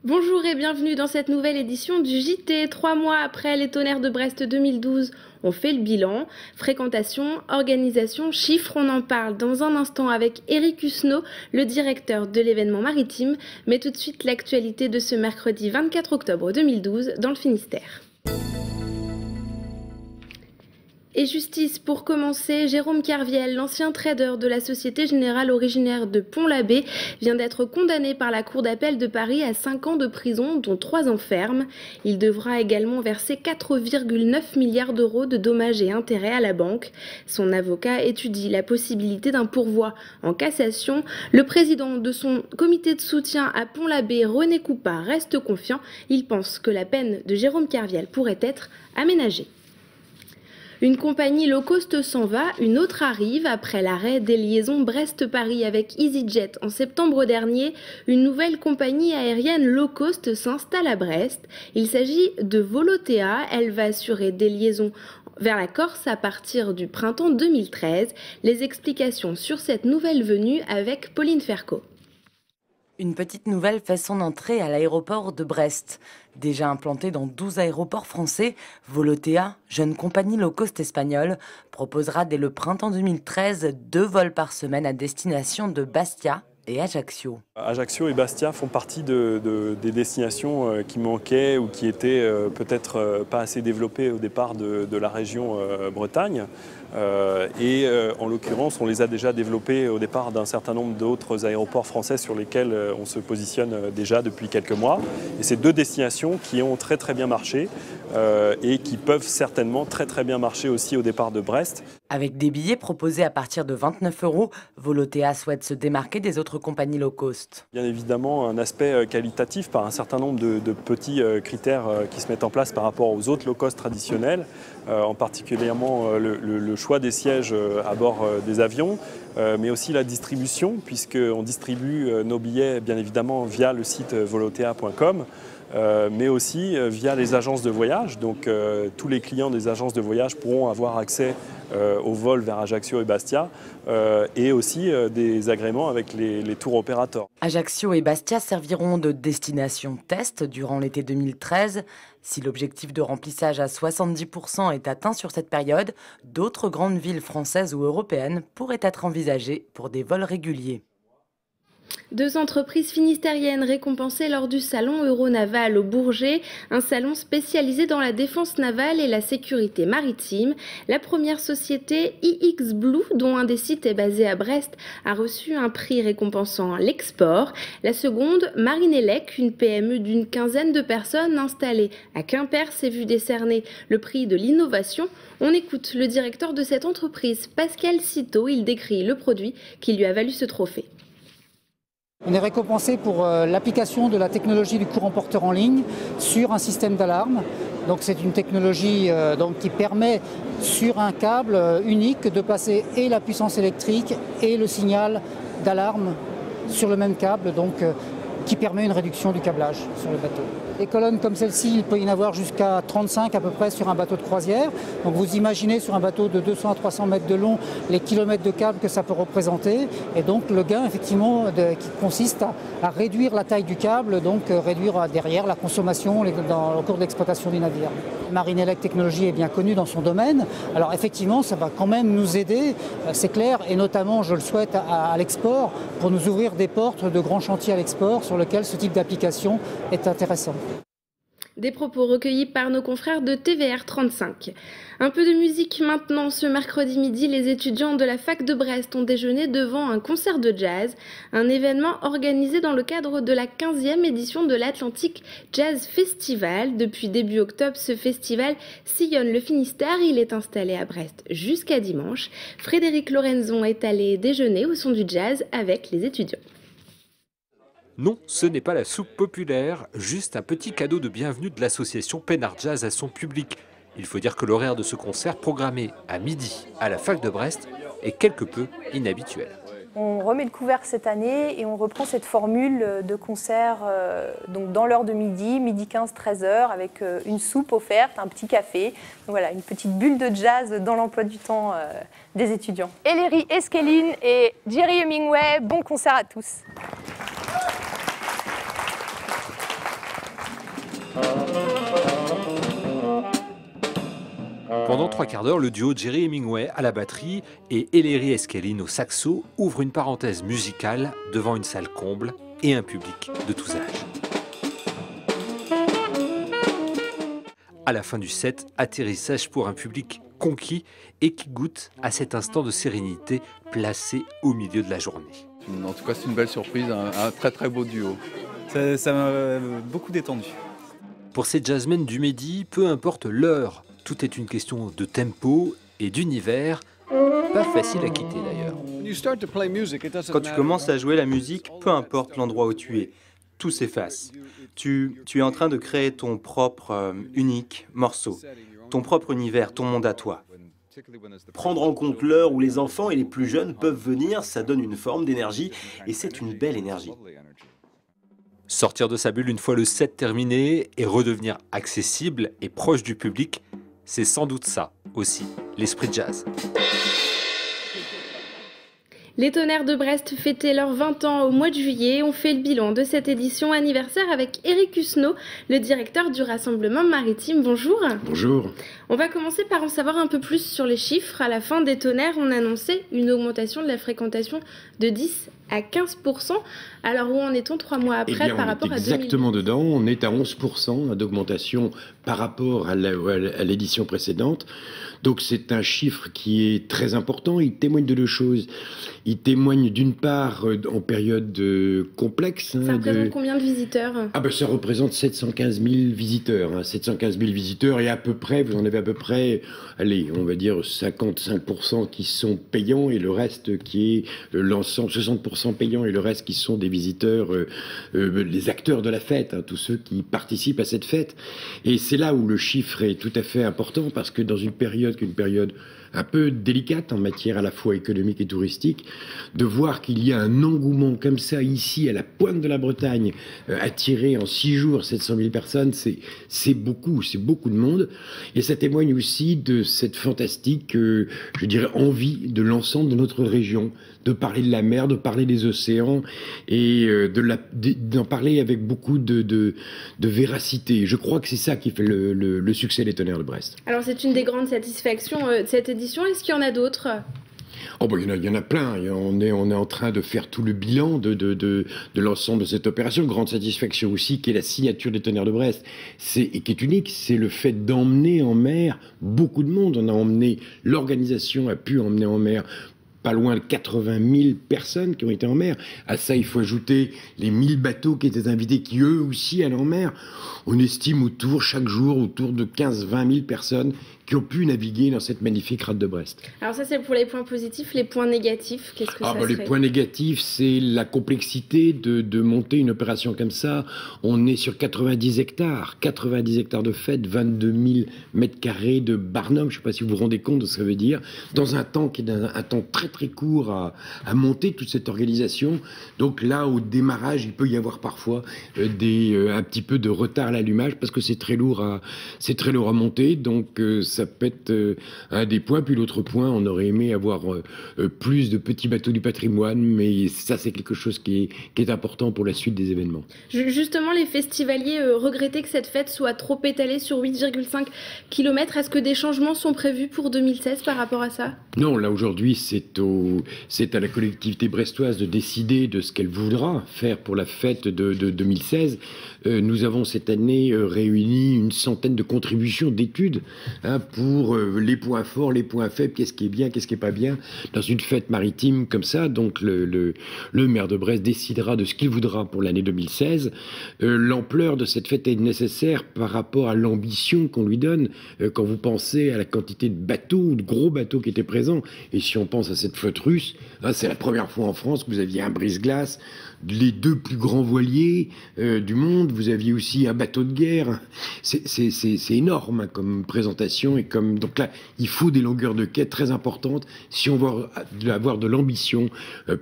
Bonjour et bienvenue dans cette nouvelle édition du JT. 3 mois après les tonnerres de Brest 2012, on fait le bilan. Fréquentation, organisation, chiffres, on en parle dans un instant avec Éric Husneau, le directeur de l'événement maritime. Mais tout de suite, l'actualité de ce mercredi 24 octobre 2012 dans le Finistère. Et justice pour commencer, Jérôme Kerviel, l'ancien trader de la Société Générale originaire de Pont-l'Abbé, vient d'être condamné par la Cour d'appel de Paris à 5 ans de prison, dont 3 ans ferme. Il devra également verser 4,9 milliards d'euros de dommages et intérêts à la banque. Son avocat étudie la possibilité d'un pourvoi en cassation. Le président de son comité de soutien à Pont-l'Abbé, René Coupa, reste confiant. Il pense que la peine de Jérôme Kerviel pourrait être aménagée. Une compagnie low cost s'en va, une autre arrive. Après l'arrêt des liaisons Brest-Paris avec EasyJet en septembre dernier, une nouvelle compagnie aérienne low cost s'installe à Brest. Il s'agit de Volotea. Elle va assurer des liaisons vers la Corse à partir du printemps 2013. Les explications sur cette nouvelle venue avec Pauline Ferco. Une petite nouvelle fait son entrée à l'aéroport de Brest. Déjà implantée dans 12 aéroports français, Volotea, jeune compagnie low-cost espagnole, proposera dès le printemps 2013 2 vols par semaine à destination de Bastia et Ajaccio. Ajaccio et Bastia font partie des destinations qui manquaient ou qui étaient peut-être pas assez développées au départ de la région Bretagne. En l'occurrence, on les a déjà développées au départ d'un certain nombre d'autres aéroports français sur lesquels on se positionne déjà depuis quelques mois. Et c'est 2 destinations qui ont très bien marché et qui peuvent certainement très bien marcher aussi au départ de Brest. Avec des billets proposés à partir de 29 €, Volotea souhaite se démarquer des autres compagnies low cost. Bien évidemment, un aspect qualitatif par un certain nombre de petits critères qui se mettent en place par rapport aux autres low cost traditionnels, en particulièrement le choix des sièges à bord des avions, mais aussi la distribution, puisqu'on distribue nos billets bien évidemment via le site volotea.com. Mais aussi via les agences de voyage. Donc tous les clients des agences de voyage pourront avoir accès aux vols vers Ajaccio et Bastia et aussi des agréments avec les tours opérateurs. Ajaccio et Bastia serviront de destination test durant l'été 2013. Si l'objectif de remplissage à 70% est atteint sur cette période, d'autres grandes villes françaises ou européennes pourraient être envisagées pour des vols réguliers. 2 entreprises finistériennes récompensées lors du salon Euronaval au Bourget, un salon spécialisé dans la défense navale et la sécurité maritime. La première société, IX Blue, dont un des sites est basé à Brest, a reçu un prix récompensant l'export. La seconde, Marinelec, une PME d'une quinzaine de personnes installée à Quimper, s'est vue décerner le prix de l'innovation. On écoute le directeur de cette entreprise, Pascal Citeau. Il décrit le produit qui lui a valu ce trophée. On est récompensé pour l'application de la technologie du courant porteur en ligne sur un système d'alarme. Donc c'est une technologie qui permet sur un câble unique de passer et la puissance électrique et le signal d'alarme sur le même câble, qui permet une réduction du câblage sur le bateau. Des colonnes comme celle-ci, il peut y en avoir jusqu'à 35 à peu près sur un bateau de croisière. Donc vous imaginez sur un bateau de 200 à 300 mètres de long les kilomètres de câble que ça peut représenter. Et donc le gain effectivement qui consiste à réduire la taille du câble, donc réduire derrière la consommation au cours de l'exploitation du navire. Marinelec Technologies est bien connue dans son domaine. Alors effectivement ça va quand même nous aider, c'est clair, et notamment je le souhaite à l'export, pour nous ouvrir des portes de grands chantiers à l'export sur lesquels ce type d'application est intéressant. Des propos recueillis par nos confrères de TVR 35. Un peu de musique maintenant. Ce mercredi midi, les étudiants de la fac de Brest ont déjeuné devant un concert de jazz, un événement organisé dans le cadre de la 15e édition de l'Atlantic Jazz Festival. Depuis début octobre, ce festival sillonne le Finistère. Il est installé à Brest jusqu'à dimanche. Frédéric Lorenzon est allé déjeuner au son du jazz avec les étudiants. Non, ce n'est pas la soupe populaire, juste un petit cadeau de bienvenue de l'association Peinard Jazz à son public. Il faut dire que l'horaire de ce concert, programmé à midi à la fac de Brest, est quelque peu inhabituel. On remet le couvert cette année et on reprend cette formule de concert donc dans l'heure de midi, midi 15, 13h, avec une soupe offerte, un petit café. Donc voilà, une petite bulle de jazz dans l'emploi du temps des étudiants. Ellery Eskeline et Jerry Hemingway, bon concert à tous. Pendant 3/4 d'heure, le duo Jerry Hemingway à la batterie et Ellery Eskelin au saxo ouvre une parenthèse musicale devant une salle comble et un public de tous âges. À la fin du set, atterrissage pour un public conquis et qui goûte à cet instant de sérénité placé au milieu de la journée. En tout cas, c'est une belle surprise, un très très beau duo. Ça m'a beaucoup détendu. Pour ces jazzmen du Midi, peu importe l'heure, tout est une question de tempo et d'univers, pas facile à quitter d'ailleurs. Quand tu commences à jouer la musique, peu importe l'endroit où tu es, tout s'efface. Tu es en train de créer ton propre unique morceau, ton propre univers, ton monde à toi. Prendre en compte l'heure où les enfants et les plus jeunes peuvent venir, ça donne une forme d'énergie et c'est une belle énergie. Sortir de sa bulle une fois le set terminé et redevenir accessible et proche du public, c'est sans doute ça aussi, l'esprit jazz. Les Tonnerres de Brest fêtaient leurs 20 ans au mois de juillet. On fait le bilan de cette édition anniversaire avec Éric Husneau, le directeur du Rassemblement Maritime. Bonjour. Bonjour. On va commencer par en savoir un peu plus sur les chiffres. À la fin des Tonnerres, on annonçait une augmentation de la fréquentation de 10 à 15%. Alors où en est-on 3 mois après par rapport à 2000 ? Exactement dedans, on est à 11% d'augmentation par rapport à l'édition précédente. Donc c'est un chiffre qui est très important. Il témoigne de deux choses. Il témoigne d'une part en période complexe. Ça représente combien de visiteurs ? Ça représente 715 000 visiteurs. 715 000 visiteurs et à peu près, vous en avez à peu près, allez, on va dire 55% qui sont payants et le reste qui est l'ensemble, 60% payants et le reste qui sont des visiteurs, les acteurs de la fête, tous ceux qui participent à cette fête. Et c'est là où le chiffre est tout à fait important parce que dans une période un peu délicate en matière à la fois économique et touristique, de voir qu'il y a un engouement comme ça ici à la pointe de la Bretagne, attirer en 6 jours 700 000 personnes, c'est beaucoup de monde. Et ça témoigne aussi de cette fantastique, je dirais, envie de l'ensemble de notre région, de parler de la mer, de parler des océans et d'en parler avec beaucoup de véracité. Je crois que c'est ça qui fait le succès des Tonnerres de Brest. Alors c'est une des grandes satisfactions de cette édition. Est-ce qu'il y en a d'autres ? Il y en a plein. On est en train de faire tout le bilan de l'ensemble de cette opération. Grande satisfaction aussi, qui est la signature des Tonnerres de Brest, et qui est unique, c'est le fait d'emmener en mer beaucoup de monde. L'organisation a pu emmener en mer pas loin de 80 000 personnes qui ont été en mer. À ça, il faut ajouter les 1000 bateaux qui étaient invités, qui eux aussi allaient en mer. On estime chaque jour, autour de 15-20 000 personnes qui ont pu naviguer dans cette magnifique rade de Brest. Alors ça, c'est pour les points positifs. Les points négatifs, qu'est-ce que ça serait ? Les points négatifs, c'est la complexité de monter une opération comme ça. On est sur 90 hectares de fête, 22 000 mètres carrés de barnum. Je ne sais pas si vous vous rendez compte de ce que ça veut dire. Dans un temps qui est un temps très très court à monter toute cette organisation. Donc là, au démarrage, il peut y avoir parfois un petit peu de retard à l'allumage parce que c'est très lourd à monter. Donc ça peut être un des points. Puis l'autre point, on aurait aimé avoir plus de petits bateaux du patrimoine, mais ça, c'est quelque chose qui est important pour la suite des événements. Justement, les festivaliers regrettaient que cette fête soit trop étalée sur 8,5 km. Est-ce que des changements sont prévus pour 2016 par rapport à ça ? Non, là aujourd'hui, c'est à la collectivité brestoise de décider de ce qu'elle voudra faire pour la fête de 2016. Nous avons cette année réuni une centaine de contributions d'études pour les points forts, les points faibles, qu'est-ce qui est bien, qu'est-ce qui n'est pas bien dans une fête maritime comme ça. Donc le maire de Brest décidera de ce qu'il voudra pour l'année 2016. L'ampleur de cette fête est nécessaire par rapport à l'ambition qu'on lui donne. Quand vous pensez à la quantité de bateaux, de gros bateaux qui étaient présents, et si on pense à cette flotte russe, c'est la première fois en France que vous aviez un brise-glace, les 2 plus grands voiliers du monde, vous aviez aussi un bateau de guerre. C'est énorme comme présentation et donc là, il faut des longueurs de quai très importantes si on veut avoir de l'ambition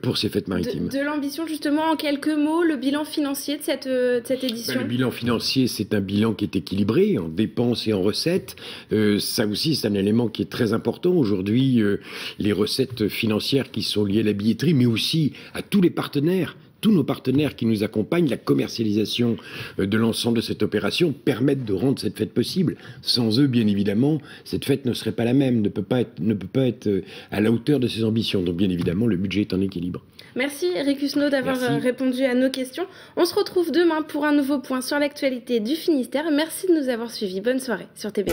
pour ces fêtes maritimes. De l'ambition, justement, en quelques mots, le bilan financier de cette édition. Le bilan financier, c'est un bilan qui est équilibré en dépenses et en recettes. Ça aussi, c'est un élément qui est très important. Aujourd'hui, les recettes financières qui sont liées à la billetterie, mais aussi à tous les partenaires tous nos partenaires qui nous accompagnent, la commercialisation de l'ensemble de cette opération permettent de rendre cette fête possible. Sans eux, bien évidemment, cette fête ne serait pas la même, ne peut pas être à la hauteur de ses ambitions. Donc bien évidemment, le budget est en équilibre. Merci Eric Husneau d'avoir répondu à nos questions. On se retrouve demain pour un nouveau point sur l'actualité du Finistère. Merci de nous avoir suivis. Bonne soirée sur TBO.